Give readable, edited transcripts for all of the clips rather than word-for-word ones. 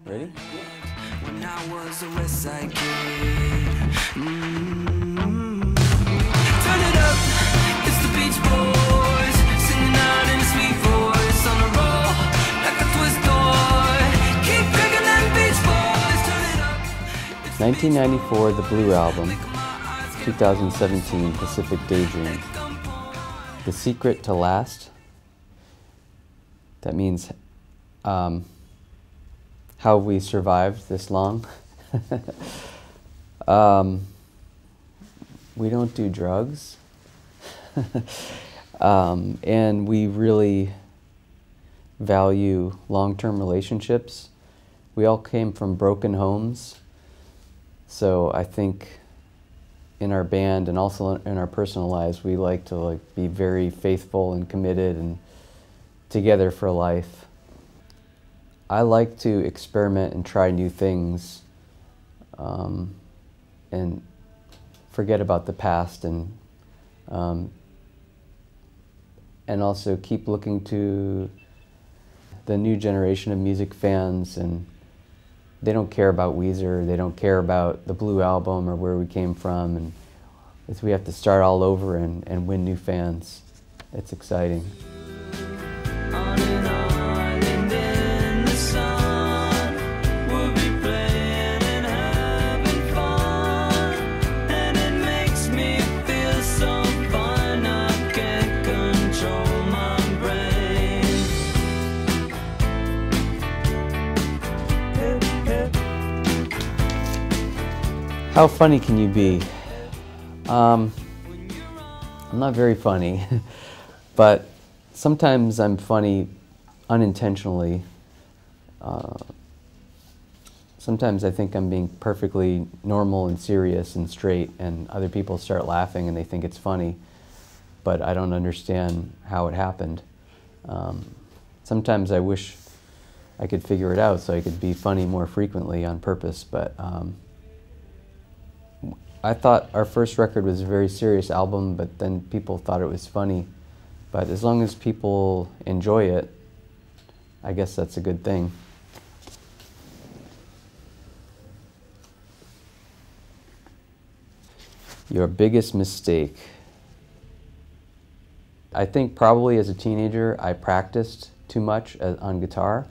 Ready? When I was a West Side kid. Turn it up, it's the Beach Boys, singing out in a sweet voice, on a roll like a twist toy. Keep cranking them Beach Boys, turn it up. 1994, The Blue Album. 2017, Pacific Daydream. The secret to last. That means how we survived this long. We don't do drugs. And we really value long-term relationships. We all came from broken homes. So I think in our band and also in our personal lives, we like to be very faithful and committed and together for life. I like to experiment and try new things and forget about the past and also keep looking to the new generation of music fans, and they don't care about Weezer, they don't care about the Blue Album or where we came from, and we have to start all over and win new fans. It's exciting. On and on, and in the sun, we'll be playing and having fun, and it makes me feel so fine, I can't control my brain. How funny can you be? I'm not very funny, but sometimes I'm funny unintentionally. Sometimes I think I'm being perfectly normal and serious and straight, and other people start laughing and they think it's funny, but I don't understand how it happened. Sometimes I wish I could figure it out so I could be funny more frequently on purpose, but I thought our first record was a very serious album, but then people thought it was funny. But as long as people enjoy it, I guess that's a good thing. Your biggest mistake. I think probably as a teenager I practiced too much on guitar.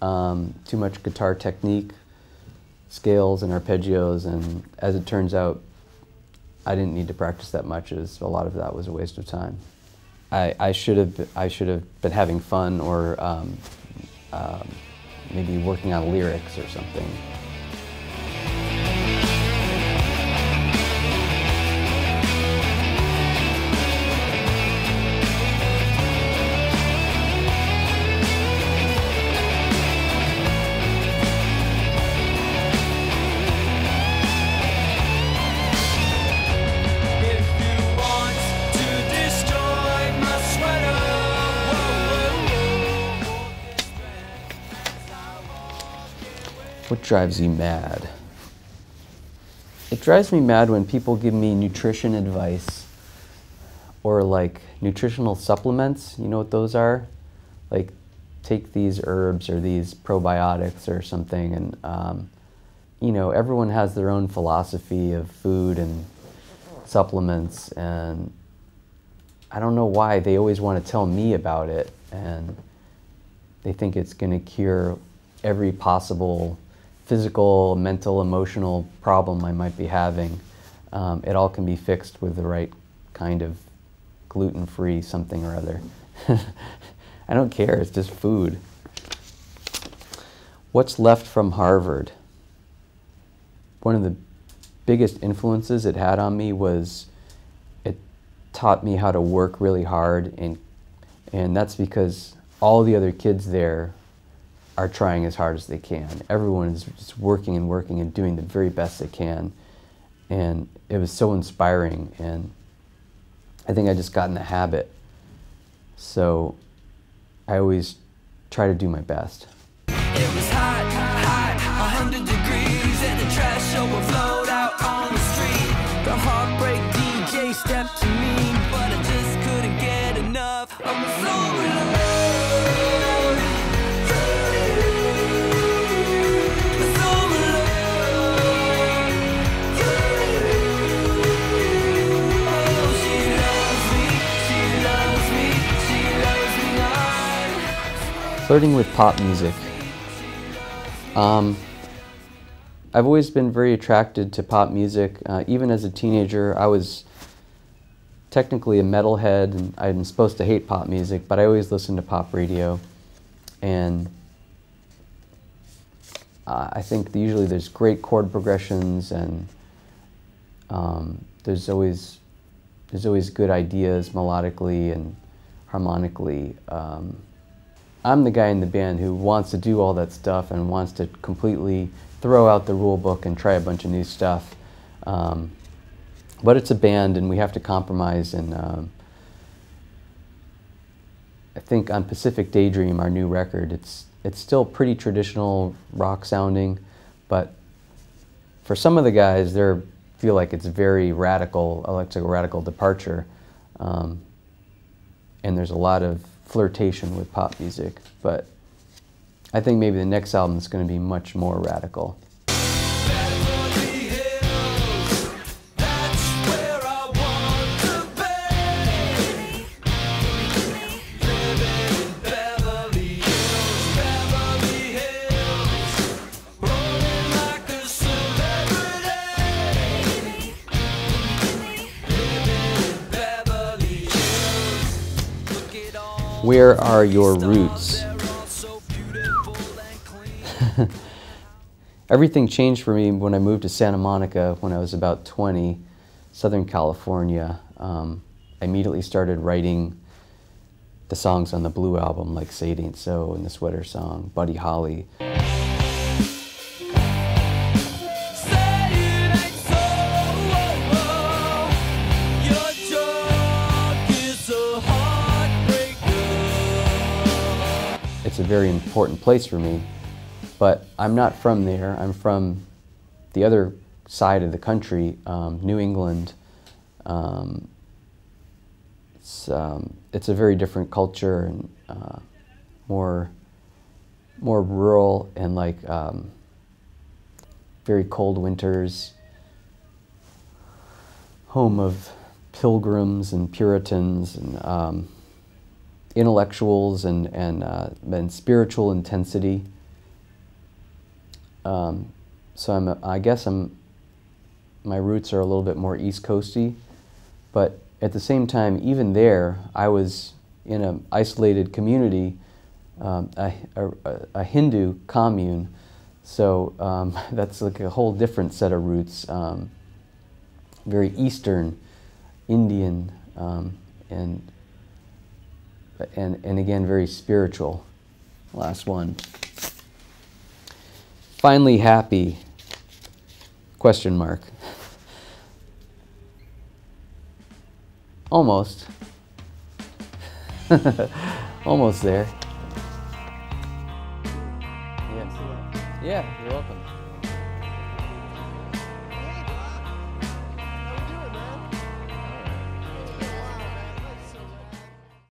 Too much guitar technique, scales and arpeggios, and as it turns out, I didn't need to practice that much, as a lot of that was a waste of time. I should have been having fun, or maybe working on lyrics or something. What drives you mad? It drives me mad when people give me nutrition advice or nutritional supplements. You know what those are? Like, take these herbs or these probiotics or something, and you know, everyone has their own philosophy of food and supplements, and I don't know why they always want to tell me about it, and they think it's going to cure every possible physical, mental, emotional problem I might be having. It all can be fixed with the right kind of gluten-free something or other. I don't care, it's just food. What's left from Harvard? One of the biggest influences it had on me was it taught me how to work really hard, and that's because all the other kids there are trying as hard as they can. Everyone is just working and working and doing the very best they can. And it was so inspiring, and I think I just got in the habit. So I always try to do my best. It was hot, hot, 100 degrees, and the trash overflowed out on the street. The heartbreak DJ stepped to me, but I just couldn't get enough. I'm so in love. Flirting with pop music. I've always been very attracted to pop music. Even as a teenager, I was technically a metalhead, and I'm supposed to hate pop music, but I always listened to pop radio. And I think usually there's great chord progressions, and there's always good ideas melodically and harmonically. I'm the guy in the band who wants to do all that stuff and wants to completely throw out the rule book and try a bunch of new stuff. But it's a band, and we have to compromise. And I think on Pacific Daydream, our new record, it's still pretty traditional rock sounding, but for some of the guys, they feel like it's very radical, like a radical departure. And there's a lot of flirtation with pop music, but I think maybe the next album is going to be much more radical. Where are your roots? Everything changed for me when I moved to Santa Monica when I was about 20, Southern California. I immediately started writing the songs on the Blue album, like Say It Ain't So and the Sweater Song, Buddy Holly. It's a very important place for me, but I'm not from there. I'm from the other side of the country, New England. It's a very different culture, and more rural, and like very cold winters, home of pilgrims and Puritans and intellectuals and spiritual intensity. So I guess my roots are a little bit more East Coasty, but at the same time, even there, I was in an isolated community, a Hindu commune. So that's like a whole different set of roots, very Eastern, Indian, and again, very spiritual. Last one. Finally happy, question mark. Almost. Almost there. Yeah, you're welcome.